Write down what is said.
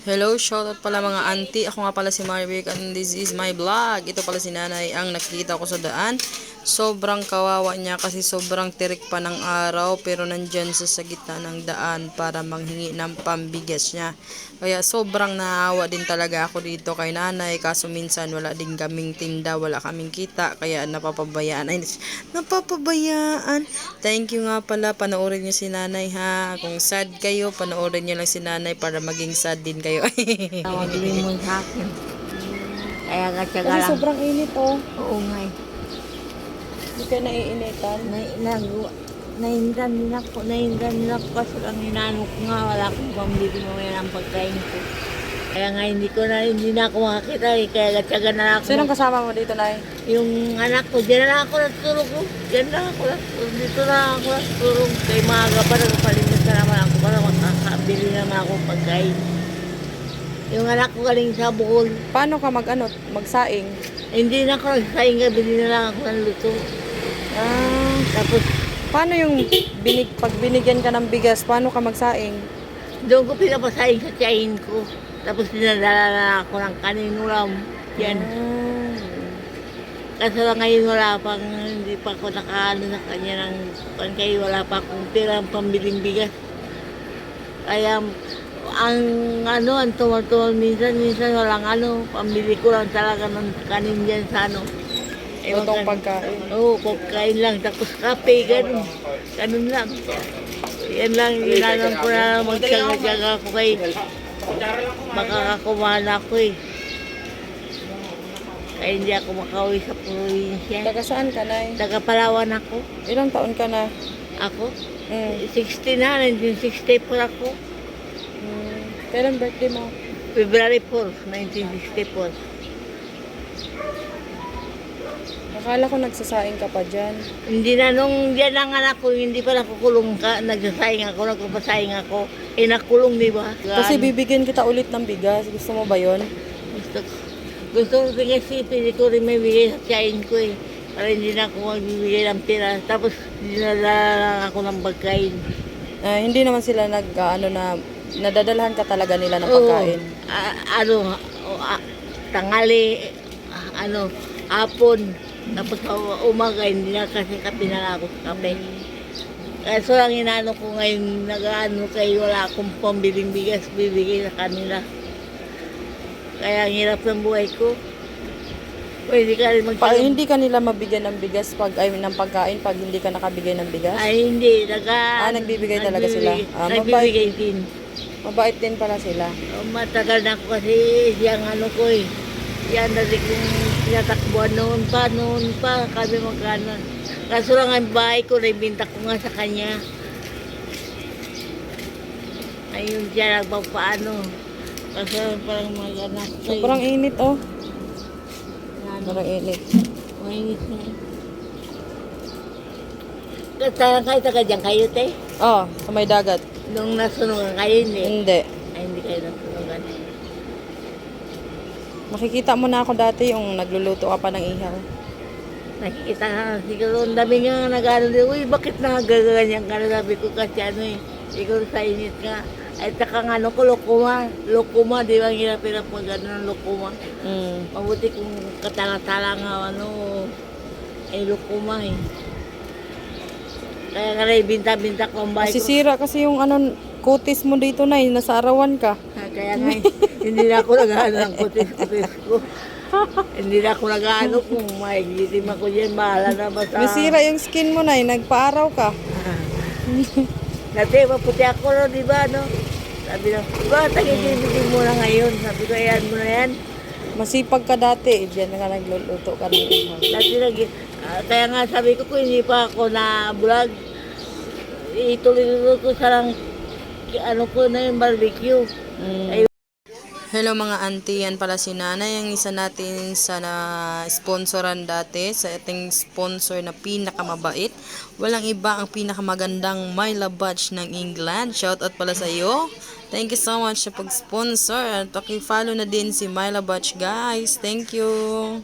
Hello, shoutout pala mga auntie. Ako nga pala si Marvic and this is my vlog. Ito pala si nanay ang nakikita ko sa daan. Sobrang kawawa niya kasi sobrang tirik pa ng araw pero nandyan sa gitna ng daan para manghingi ng pambigas niya. Kaya sobrang naawa din talaga ako dito kay nanay kaso minsan wala din kaming tinda, wala kaming kita kaya napapabayaan. Ay, napapabayaan. Thank you nga pala, panoorin niyo si nanay ha. Kung sad kayo, panoorin niyo lang si nanay para maging sad din kayo. Tawagin mo sa akin. Kaya gatsaga Kasi lang. sobrang init oh. Oo nga eh. Hindi kayo naiinitan. Naindan din ako kasi lang inano ko nga, wala akong pambili mo ng pagkain ko. Kaya nga hindi na ako makakita eh, kaya gatsaga na lang ako. Sinong kasama mo dito, Nay? Yung anak ko, diyan na lang ako natulog ko. Diyan na ako natulog, dito na ako natulog. Kay maaga pa nagpalinis na naman ako para makakabili naman ako pagkain. Yung anak ko galing sa Bohol. Paano ka magsaing? Hindi na ako nagsaing, bili na lang ako ng luto. Tapos, Paano yung pag binigyan ka ng bigas, paano ka magsaing? doon ko pinapasaing sa tiyahin ko. Tapos dinadala na ako ng kaninulam. Yan. Kasi lang ngayon wala pang, hindi pa ako nakaano sa kanya ng pangkay, wala pa akong pirang pambiling bigas. Kaya, ang tumal-tumal minsan walang pambili ko lang talaga ng kanin dyan sa Lutong pagkain. Oo, pagkain lang, tapos kape, ganun. Ganun lang. Yan lang, ginanong ko na magtsaga-tsaga ako kay makakakumahan ako eh. Kaya hindi ako makauwi sa probinsya. Taga saan ka, Nay? Taga Palawan ako. Ilang taon ka na? Ako? 60 na, 1964 ako. Kailan birthday mo? February 4, 1964. Akala ko nagsasaing ka pa dyan. Hindi na nung diyan ang anak ko, hindi pa nakukulong ka, nagsasaing ako, nagpapasaing ako. Eh nakulong, di ba? Kasi bibigyan kita ulit ng bigas. Gusto mo ba yon? Gusto ko kasi pili ko rin may bigay sa tiyahin ko eh. Para hindi na ako magbibigay ng pera. Tapos dinadala lang ako ng pagkain. Hindi naman sila nadadalhan ka talaga nila ng pagkain. Tangali, hapon. Tapos umaga, hindi na kasi kape na ako sa kape. Kaya so lang inaano ko ngayon, kayo wala akong pambiling bigas, bibigay sa kanila. Kaya ang hirap ng buhay ko. Pwede ka rin Hindi ka nila mabigyan ng bigas ng pagkain pag hindi ka nakabigay ng bigas? Ay, hindi. Nagbibigay talaga sila. Nagbibigay din. Mabait din pala sila. Matagal na ako kasi siyang ko eh. Yan dati kong tinatakbuhan noon pa, kami magkano. Kaso lang ang bahay ko, naibinta ko nga sa kanya. Ayun siya nagpapaano. Kasi parang mag-anak. Sobrang init oh. Sobrang init. Mainit na. Kahit taga dyan kayo, te? Oh, sa may dagat. Nung nasunugan kayo, hindi? Hindi. Ay, hindi kayo nasunugan. Makikita mo na ako dati yung nagluluto ka pa ng ihaw. Nakikita ka, siguro ang dami nga nag-ano din, uy, bakit nagaganyan ka na? Sabi ko kasi siguro sa init nga. Ay, taka nga, lukuma, di ba ang hirap-hirap mag ng lukuma. Mabuti kung katala-tala nga, ay lukuma eh. Kaya nga rin, binta-binta ko ang bahay ko. Masisira kasi yung kutis mo dito na, nasa arawan ka. Kaya nga, hindi na ako nag-ano ng kutis-kutis ko. Hindi na ako nag-ano kung maigitim ako dyan, bahala na basta. Masira yung skin mo na, nagpa-araw ka. Dati, maputi ako no, di ba, no? Sabi na, ba, tagigibigin mo na ngayon. Sabi ko, ayan mo na yan. Masipag ka dati, diyan nga nagluluto ka ng ihaw. Dati kaya nga sabi ko, kung hindi pa ako na vlog, ituloy ko sa lang, ko na yung barbecue. Hello mga auntie, yan pala si nanay, ang isa natin sa na-sponsoran dati, sa ating sponsor na pinakamabait. Walang iba ang pinakamagandang Myla Batch ng England. Shoutout pala sa iyo. Thank you so much sa pag-sponsor. At follow na din si Myla Batch guys. Thank you.